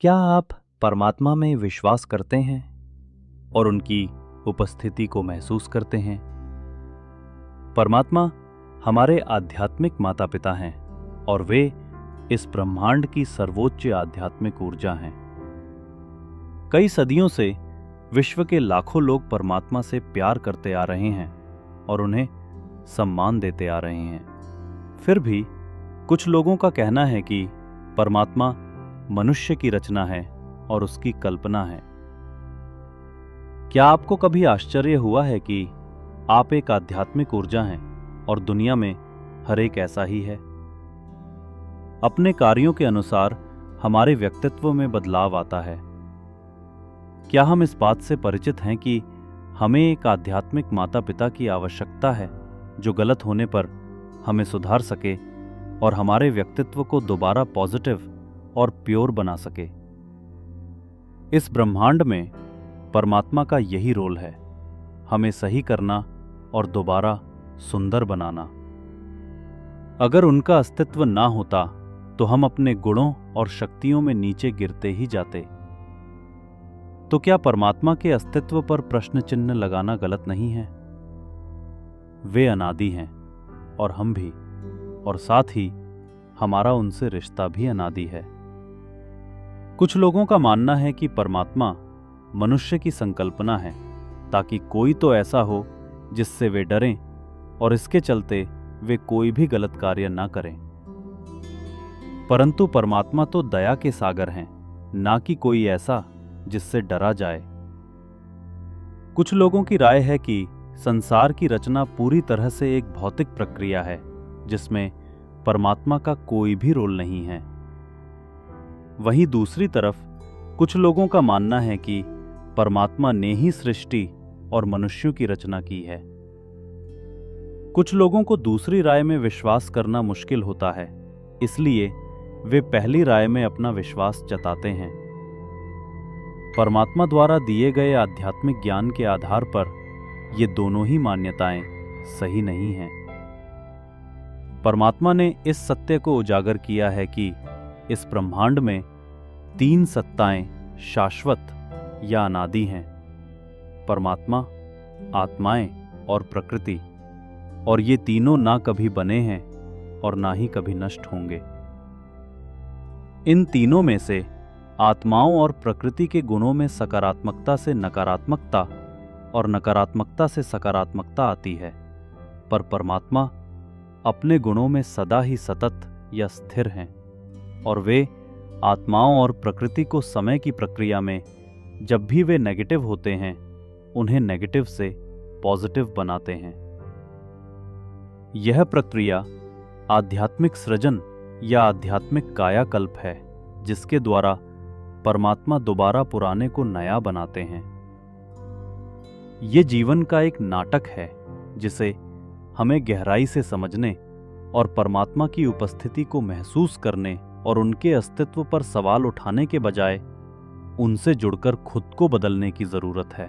क्या आप परमात्मा में विश्वास करते हैं और उनकी उपस्थिति को महसूस करते हैं? परमात्मा हमारे आध्यात्मिक माता पिता हैं और वे इस ब्रह्मांड की सर्वोच्च आध्यात्मिक ऊर्जा हैं। कई सदियों से विश्व के लाखों लोग परमात्मा से प्यार करते आ रहे हैं और उन्हें सम्मान देते आ रहे हैं। फिर भी कुछ लोगों का कहना है कि परमात्मा मनुष्य की रचना है और उसकी कल्पना है। क्या आपको कभी आश्चर्य हुआ है कि आप एक आध्यात्मिक ऊर्जा हैं और दुनिया में हर एक ऐसा ही है? अपने कार्यों के अनुसार हमारे व्यक्तित्व में बदलाव आता है। क्या हम इस बात से परिचित हैं कि हमें एक आध्यात्मिक माता पिता की आवश्यकता है जो गलत होने पर हमें सुधार सके और हमारे व्यक्तित्व को दोबारा पॉजिटिव और प्योर बना सके? इस ब्रह्मांड में परमात्मा का यही रोल है, हमें सही करना और दोबारा सुंदर बनाना। अगर उनका अस्तित्व ना होता तो हम अपने गुणों और शक्तियों में नीचे गिरते ही जाते। तो क्या परमात्मा के अस्तित्व पर प्रश्न चिन्ह लगाना गलत नहीं है? वे अनादि हैं और हम भी, और साथ ही हमारा उनसे रिश्ता भी अनादि है। कुछ लोगों का मानना है कि परमात्मा मनुष्य की संकल्पना है ताकि कोई तो ऐसा हो जिससे वे डरें और इसके चलते वे कोई भी गलत कार्य ना करें। परंतु परमात्मा तो दया के सागर हैं, ना कि कोई ऐसा जिससे डरा जाए। कुछ लोगों की राय है कि संसार की रचना पूरी तरह से एक भौतिक प्रक्रिया है जिसमें परमात्मा का कोई भी रोल नहीं है। वहीं दूसरी तरफ कुछ लोगों का मानना है कि परमात्मा ने ही सृष्टि और मनुष्यों की रचना की है। कुछ लोगों को दूसरी राय में विश्वास करना मुश्किल होता है, इसलिए वे पहली राय में अपना विश्वास जताते हैं। परमात्मा द्वारा दिए गए आध्यात्मिक ज्ञान के आधार पर ये दोनों ही मान्यताएं सही नहीं हैं। परमात्मा ने इस सत्य को उजागर किया है कि इस ब्रह्मांड में तीन सत्ताएं शाश्वत या अनादि हैं: परमात्मा, आत्माएं और प्रकृति। और ये तीनों ना कभी बने हैं और ना ही कभी नष्ट होंगे। इन तीनों में से आत्माओं और प्रकृति के गुणों में सकारात्मकता से नकारात्मकता और नकारात्मकता से सकारात्मकता आती है, पर परमात्मा अपने गुणों में सदा ही सतत या स्थिर हैं और वे आत्माओं और प्रकृति को समय की प्रक्रिया में जब भी वे नेगेटिव होते हैं उन्हें नेगेटिव से पॉजिटिव बनाते हैं। यह प्रक्रिया आध्यात्मिक सृजन या आध्यात्मिक कायाकल्प है जिसके द्वारा परमात्मा दोबारा पुराने को नया बनाते हैं। ये जीवन का एक नाटक है जिसे हमें गहराई से समझने और परमात्मा की उपस्थिति को महसूस करने और उनके अस्तित्व पर सवाल उठाने के बजाय उनसे जुड़कर खुद को बदलने की जरूरत है।